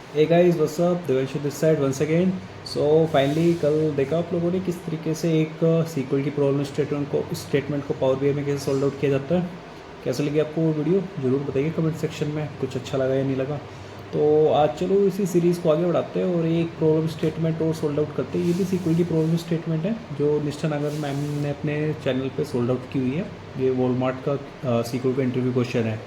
Hey guys what's up, Devanshu this side once again. So finally कल देखा आप लोगों ने किस तरीके से एक सीक्वल की प्रॉब्लम स्टेटमेंट को पावर बीआई में कैसे सोल्व आउट किया जाता है। कैसे लगी आपको वो वीडियो ज़रूर बताइए कमेंट सेक्शन में, कुछ अच्छा लगा या नहीं लगा। तो आज चलो इसी सीरीज़ को आगे बढ़ाते हैं और एक प्रॉब्लम स्टेटमेंट और सोल्व आउट करते हैं। ये भी सीक्वल की प्रॉब्लम स्टेटमेंट है जो निष्ठा नागर मैम ने अपने चैनल पे सोल्व आउट की हुई है। ये वॉलमार्ट का सीक्वल का इंटरव्यू क्वेश्चन है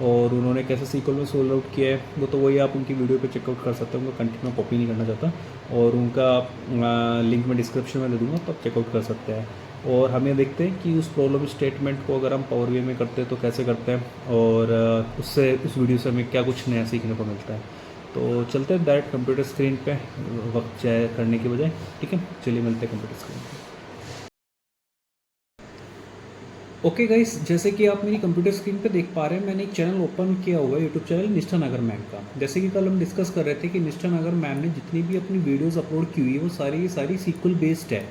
और उन्होंने कैसे सीक्वल में सोल्व आउट किया है वो तो वही आप उनकी वीडियो पे चेकआउट कर सकते हैं। उनका कंटेंट मैं कॉपी नहीं करना चाहता और उनका लिंक मैं डिस्क्रिप्शन में दे दूँगा, तो आप चेकआउट कर सकते हैं। और हमें देखते हैं कि उस प्रॉब्लम स्टेटमेंट को अगर हम पावर बीआई में करते हैं तो कैसे करते हैं और उससे उस वीडियो से हमें क्या कुछ नया सीखने को मिलता है। तो चलते हैं डायरेक्ट कंप्यूटर स्क्रीन पे वक्त जाए करने की बजाय। ठीक है, चलिए मिलते हैं कंप्यूटर स्क्रीन पे। ओके गाइस, जैसे कि आप मेरी कंप्यूटर स्क्रीन पे देख पा रहे हैं, मैंने एक चैनल ओपन किया हुआ है, यूट्यूब चैनल निष्ठा नागर मैम का। जैसे कि कल हम डिस्कस कर रहे थे कि निष्ठा नागर मैम ने जितनी भी अपनी वीडियोस अपलोड की हुई है वो सारी सीक्वल बेस्ड है,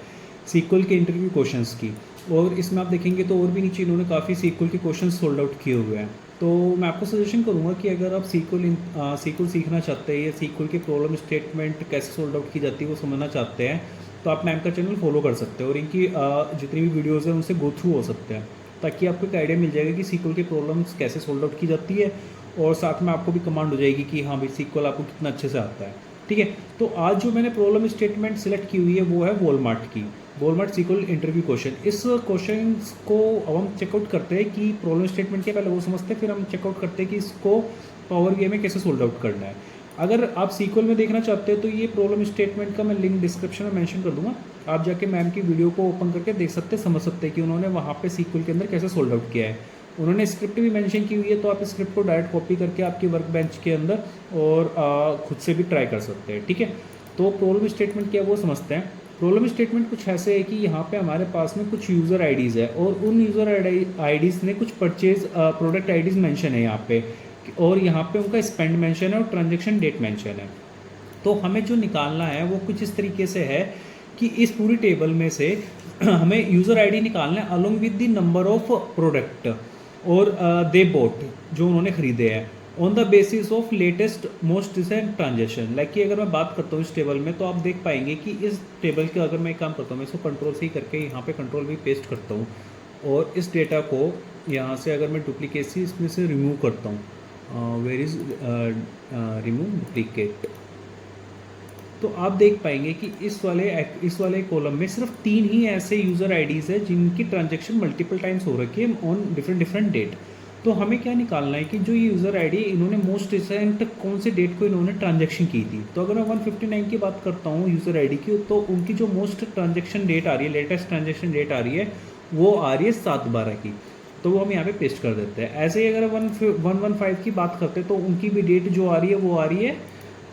सीक्वल के इंटरव्यू क्वेश्चंस की। और इसमें आप देखेंगे तो और भी नीचे इन्होंने काफ़ी सीक्वल के क्वेश्चन सोल्ड आउट किए हुए हैं। तो मैं आपको सजेशन करूँगा कि अगर आप सीक्वल सीखना चाहते हैं या सीक्वल के प्रॉब्लम स्टेटमेंट कैसे सोल्ड आउट की जाती है वो समझना चाहते हैं, तो आप मैम का चैनल फॉलो कर सकते हैं और इनकी जितनी भी वीडियोज़ हैं उनसे गो थ्रू हो सकते हैं, ताकि आपको एक आइडिया मिल जाएगा कि सीक्वल की प्रॉब्लम्स कैसे सोल्व आउट की जाती है। और साथ में आपको भी कमांड हो जाएगी कि हाँ भाई सीक्वल आपको कितना अच्छे से आता है। ठीक है, तो आज जो मैंने प्रॉब्लम स्टेटमेंट सेलेक्ट की हुई है वो है वॉलमार्ट की, वॉलमार्ट सीक्वल इंटरव्यू क्वेश्चन। इस क्वेश्चन को अब हम चेकआउट करते हैं कि प्रॉब्लम स्टेटमेंट के पहले वो समझते हैं, फिर हम चेकआउट करते हैं कि इसको पावर बीआई में कैसे सोल्व आउट करना है। अगर आप सीक्वल में देखना चाहते हैं तो ये प्रॉब्लम स्टेटमेंट का मैं लिंक डिस्क्रिप्शन में मेंशन कर दूंगा, आप जाके मैम की वीडियो को ओपन करके देख सकते हैं, समझ सकते हैं कि उन्होंने वहाँ पे सीक्वल के अंदर कैसे सोल्व आउट किया है। उन्होंने स्क्रिप्ट भी मेंशन की हुई है, तो आप स्क्रिप्ट को डायरेक्ट कॉपी करके आपके वर्क बेंच के अंदर और खुद से भी ट्राई कर सकते हैं। ठीक है, तो प्रॉब्लम स्टेटमेंट क्या है वो समझते हैं। प्रॉब्लम स्टेटमेंट कुछ ऐसे है कि यहाँ पे हमारे पास में कुछ यूज़र आईडीज़ है और उन यूज़र आईडीज़ ने कुछ परचेज प्रोडक्ट आईडीज़ मेंशन है यहाँ पे, और यहाँ पे उनका स्पेंड मेंशन है और ट्रांजेक्शन डेट मेंशन है। तो हमें जो निकालना है वो कुछ इस तरीके से है कि इस पूरी टेबल में से हमें यूज़र आईडी निकालना है along with the number of product और दे बोट जो उन्होंने खरीदे हैं on the basis of latest most recent transaction. Like कि अगर मैं बात करता हूँ इस टेबल में, तो आप देख पाएंगे कि इस टेबल के अगर मैं एक काम करता हूँ, मैं इसको कंट्रोल सी करके यहाँ पे कंट्रोल भी पेस्ट करता हूँ और इस डेटा को यहाँ से अगर मैं डुप्लीकेसी इसमें से रिमूव करता हूँ, वेर इज़ रिमूव डुप्लीकेट, तो आप देख पाएंगे कि इस वाले कॉलम में सिर्फ 3 ही ऐसे यूज़र आईडीज़ है जिनकी ट्रांजैक्शन मल्टीपल टाइम्स हो रखी है ऑन डिफरेंट डिफरेंट डेट। तो हमें क्या निकालना है कि जो ये यूज़र आईडी इन्होंने मोस्ट रिसेंट कौन से डेट को इन्होंने ट्रांजैक्शन की थी। तो अगर मैं 159 की बात करता हूँ यूज़र आईडी की, तो उनकी जो मोस्ट ट्रांजैक्शन डेट आ रही है, लेटेस्ट ट्रांजैक्शन डेट आ रही है, वो आ रही है 7/12 की। तो वो हम यहाँ पे पेस्ट कर देते हैं। ऐसे ही अगर 115 की बात करते हैं तो उनकी भी डेट जो आ रही है वो आ रही है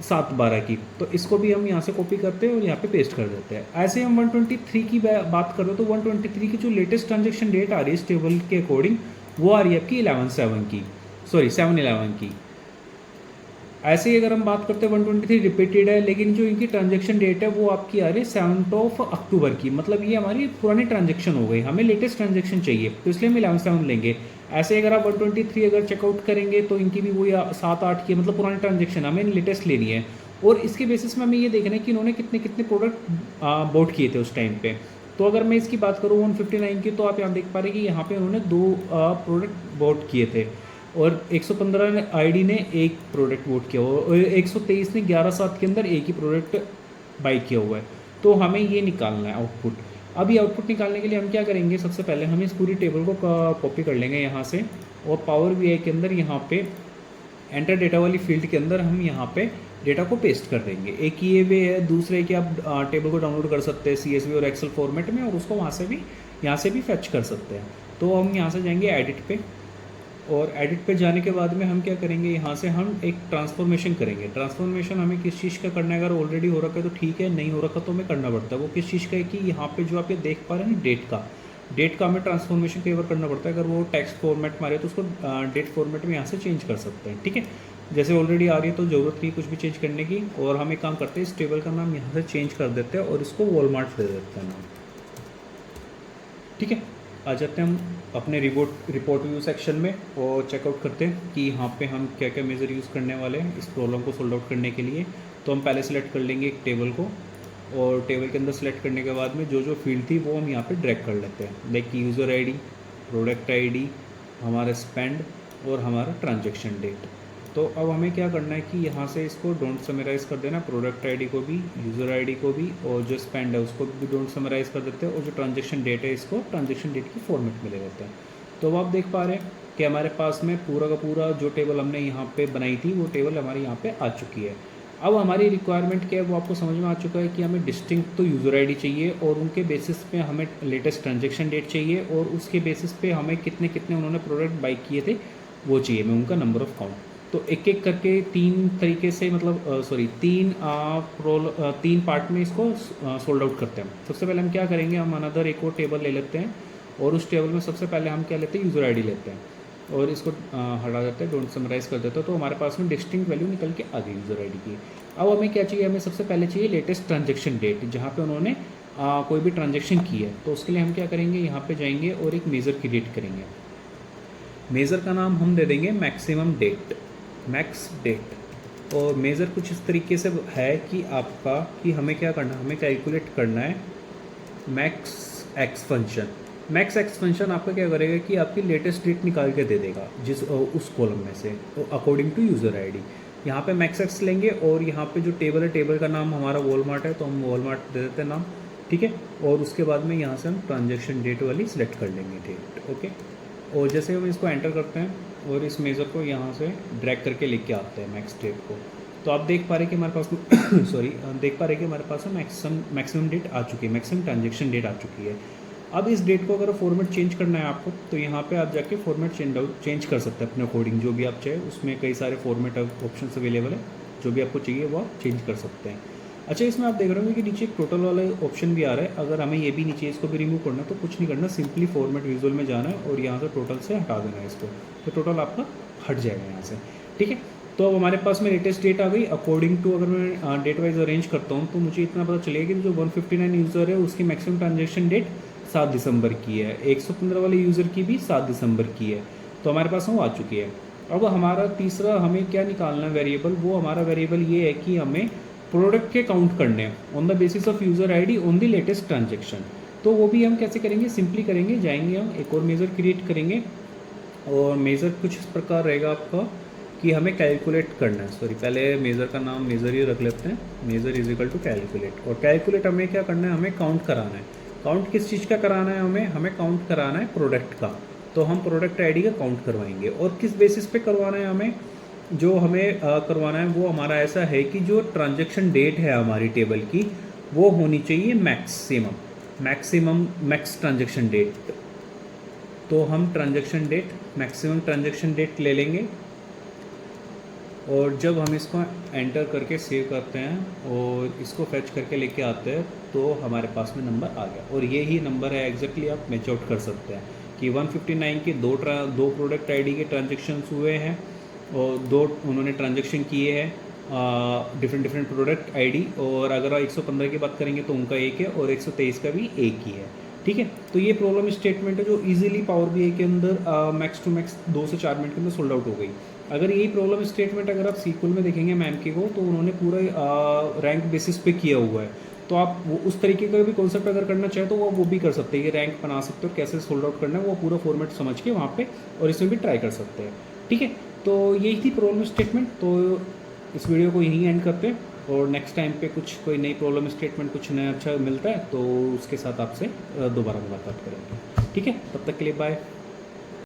7/12 की। तो इसको भी हम यहाँ से कॉपी करते हैं और यहाँ पे पेस्ट कर देते हैं। ऐसे हम 123 की बात कर रहे हो तो 123 की जो लेटेस्ट ट्रांजेक्शन डेट आ रही है इस टेबल के अकॉर्डिंग, वो आ रही है आपकी 11/7 की, सॉरी 7/11 की। ऐसे ही अगर हम बात करते हैं 123 रिपीटेड है, लेकिन जो इनकी ट्रांजेक्शन डेट है वो आपकी आ रही है 7 अक्टूबर की। मतलब ये हमारी पुरानी ट्रांजेक्शन हो गई, हमें लेटेस्ट ट्रांजेक्शन चाहिए, तो इसलिए हम 11/7 लेंगे। ऐसे अगर आप 123 अगर चेकआउट करेंगे तो इनकी भी वही 7-8 की, मतलब पुरानी ट्रांजेक्शन हमें लेटेस्ट लेनी है। और इसके बेसिस में हमें ये देखना है कि इन्होंने कितने कितने प्रोडक्ट बोट किए थे उस टाइम पे। तो अगर मैं इसकी बात करूँ 159 की, तो आप यहाँ देख पा रहे हैं कि यहाँ पे उन्होंने 2 प्रोडक्ट बोट किए थे और 115 आईडी ने एक प्रोडक्ट वोट किया हुआ और 123 ने 11/7 के अंदर एक ही प्रोडक्ट बाई किया हुआ है। तो हमें ये निकालना है आउटपुट। अब ये आउटपुट निकालने के लिए हम क्या करेंगे, सबसे पहले हम इस पूरी टेबल को कॉपी कर लेंगे यहाँ से और पावर बीआई के अंदर यहाँ पे एंटर डेटा वाली फील्ड के अंदर हम यहाँ पे डेटा को पेस्ट कर देंगे। एक ये वे है, दूसरे कि आप टेबल को डाउनलोड कर सकते हैं CSV और एक्सेल फॉर्मेट में और उसको वहाँ से भी यहाँ से भी फैच कर सकते हैं। तो हम यहाँ से जाएंगे एडिट पे और एडिट पे जाने के बाद में हम क्या करेंगे, यहाँ से हम एक ट्रांसफॉर्मेशन करेंगे। ट्रांसफॉर्मेशन हमें किस चीज़ का करना है, अगर ऑलरेडी हो रखा है तो ठीक है, नहीं हो रखा तो हमें करना पड़ता है। वो किस चीज़ का है कि यहाँ पे जो आप ये देख पा रहे हैं ना डेट का हमें ट्रांसफॉर्मेशन कई बार करना पड़ता है। अगर वो टेक्स्ट फॉर्मेट मारे तो उसको डेट फॉर्मेट में यहाँ से चेंज कर सकते हैं। ठीक है, जैसे ऑलरेडी आ रही है तो ज़रूरत नहीं कुछ भी चेंज करने की। और हम एक काम करते हैं, इस टेबल का नाम यहाँ से चेंज कर देते हैं और इसको वॉलमार्ट दे देते हैं नाम। ठीक है, आ जाते हैं हम अपने रिपोर्ट व्यू सेक्शन में और चेकआउट करते हैं कि यहाँ पे हम क्या क्या मेज़र यूज़ करने वाले हैं इस प्रॉब्लम को सोल्व आउट करने के लिए। तो हम पहले सेलेक्ट कर लेंगे एक टेबल को, और टेबल के अंदर सेलेक्ट करने के बाद में जो जो फील्ड थी वो हम यहाँ पे ड्रैग कर लेते हैं। Like user ID, product ID, हमारा स्पेंड और हमारा ट्रांजैक्शन डेट। तो अब हमें क्या करना है कि यहाँ से इसको डोंट समराइज कर देना, प्रोडक्ट आईडी को भी, यूज़र आईडी को भी, और जो स्पेंड है उसको भी डोंट समराइज कर देते हैं, और जो ट्रांजैक्शन डेट है इसको ट्रांजैक्शन डेट की फॉर्मेट में ले लेते हैं। तो अब आप देख पा रहे हैं कि हमारे पास में पूरा का पूरा जो टेबल हमने यहाँ पे बनाई थी वो टेबल हमारे यहाँ पे आ चुकी है। अब हमारी रिक्वायरमेंट क्या है वो आपको समझ में आ चुका है कि हमें डिस्टिंक्ट तो यूज़र आईडी चाहिए, और उनके बेसिस पे हमें लेटेस्ट ट्रांजैक्शन डेट चाहिए, और उसके बेसिस पे हमें कितने कितने उन्होंने प्रोडक्ट बाई किए थे वो चाहिए, मैं उनका नंबर ऑफ़ काउंट। तो एक एक करके तीन तरीके से मतलब तीन पार्ट में इसको सोल्ड आउट करते हैं। सबसे पहले हम क्या करेंगे, हम अनदर एक और टेबल ले लेते हैं, और उस टेबल में सबसे पहले हम क्या लेते हैं, यूज़र आईडी लेते हैं, और इसको हटा देते हैं, डोंट समराइज कर देते हैं। तो हमारे पास में डिस्टिंक्ट वैल्यू निकल के आ गई यूज़र आईडी की। अब हमें क्या चाहिए, हमें सबसे पहले चाहिए लेटेस्ट ट्रांजैक्शन डेट, जहाँ पे उन्होंने कोई भी ट्रांजैक्शन की है। तो उसके लिए हम क्या करेंगे, यहाँ पे जाएंगे और एक मेज़र क्रिएट करेंगे। मेज़र का नाम हम दे देंगे मैक्सिमम डेट, मैक्स डेट। और मेज़र कुछ इस तरीके से है कि आपका कि हमें क्या करना है, हमें कैलकुलेट करना है max x function. Max x function आपका क्या करेगा कि आपकी लेटेस्ट डेट निकाल के दे देगा जिस उस कॉलम में से अकॉर्डिंग टू यूज़र आईडी। यहाँ पे मैक्स एक्स लेंगे, और यहाँ पे जो टेबल है टेबल का नाम हमारा वॉलमार्ट है, तो हम वॉलमार्ट दे देते हैं नाम, ठीक है। और उसके बाद में यहाँ से हम ट्रांजैक्शन डेट वाली सिलेक्ट कर लेंगे डेट, ओके। और जैसे हम इसको एंटर करते हैं और इस मेज़र को यहाँ से ड्रैग करके लेके आते हैं मैक्स डेट को, तो आप देख पा रहे हैं कि हमारे पास देख पा रहे हैं कि हमारे पास मैक्सिमम डेट आ चुकी है, मैक्सिमम ट्रांजैक्शन डेट आ चुकी है। अब इस डेट को अगर फॉर्मेट चेंज करना है आपको, तो यहाँ पे आप जाके फॉर्मेट चेंज कर सकते हैं अपने अकॉर्डिंग, जो भी आप चाहे। उसमें कई सारे फॉर्मेट ऑप्शन अवेलेबल है, जो भी आपको चाहिए वो आप चेंज कर सकते हैं। अच्छा, इसमें आप देख रहे होंगे कि नीचे एक टोटल वाला ऑप्शन भी आ रहा है। अगर हमें ये भी नीचे इसको भी रिमूव करना है तो कुछ नहीं करना, सिंपली फॉर्मेट विजुअल में जाना है और यहाँ से टोटल से हटा देना है इसको, तो टोटल आपका हट जाएगा यहाँ से, ठीक है। तो अब हमारे पास में लेटेस्ट डेट आ गई। अकॉर्डिंग टू अगर मैं डेट वाइज अरेंज करता हूँ तो मुझे इतना पता चलेगा कि जो 159 यूज़र है उसकी मैक्सिमम ट्रांजेक्शन डेट 7 दिसंबर की है, 115 वाले यूज़र की भी 7 दिसंबर की है। तो हमारे पास वो आ चुकी है। अब हमारा तीसरा हमें क्या निकालना है वेरिएबल, वो हमारा वेरिएबल ये है कि हमें प्रोडक्ट के काउंट करने हैं on the basis of user ID on the latest transaction. तो वो भी हम कैसे करेंगे, सिंपली करेंगे, जाएंगे हम एक और मेज़र क्रिएट करेंगे, और मेज़र कुछ इस प्रकार रहेगा आपका कि हमें कैलकुलेट करना है। पहले मेज़र का नाम मेज़र ही रख लेते हैं, measure is equal to calculate. और कैलकुलेट हमें क्या करना है, हमें काउंट कराना है। काउंट किस चीज़ का कराना है, हमें काउंट कराना है प्रोडक्ट का। तो हम प्रोडक्ट आईडी का काउंट करवाएंगे, और किस बेसिस पे करवाना है हमें, जो हमें करवाना है वो हमारा ऐसा है कि जो ट्रांजैक्शन डेट है हमारी टेबल की वो होनी चाहिए मैक्स ट्रांजैक्शन डेट। तो हम transaction date, maximum transaction date ले लेंगे, और जब हम इसको एंटर करके सेव करते हैं और इसको फैच करके लेके आते हैं तो हमारे पास में नंबर आ गया। और ये ही नंबर है एग्जैक्टली, आप मैच आउट कर सकते हैं कि 159 के दो प्रोडक्ट आईडी के ट्रांजैक्शंस हुए हैं, और 2 उन्होंने ट्रांजैक्शन किए हैं डिफरेंट प्रोडक्ट आईडी। और अगर 115 की बात करेंगे तो उनका एक है, और 123 का भी एक ही है, ठीक है। तो ये प्रॉब्लम स्टेटमेंट है जो इजीली पावर बीआई के अंदर मैक्स टू मैक्स 2 से 4 मिनट के अंदर सोल्ड आउट हो गई। अगर यही प्रॉब्लम स्टेटमेंट अगर आप सीक्वल में देखेंगे मैम के को, तो उन्होंने पूरा रैंक बेसिस पे किया हुआ है। तो आप वो उस तरीके का भी कॉन्सेप्ट अगर करना चाहे तो वो भी कर सकते हैं, ये रैंक बना सकते हो, कैसे सोल्ड आउट करना है वो पूरा फॉर्मेट समझ के वहाँ पे, और इसमें भी ट्राई कर सकते हैं, ठीक है। तो यही थी प्रॉब्लम स्टेटमेंट। तो इस वीडियो को यहीं एंड करते हैं, और नेक्स्ट टाइम पे कुछ कोई नई प्रॉब्लम स्टेटमेंट कुछ नया अच्छा मिलता है तो उसके साथ आपसे दोबारा मुलाकात करेंगे, ठीक है। तब तक के लिए बाय।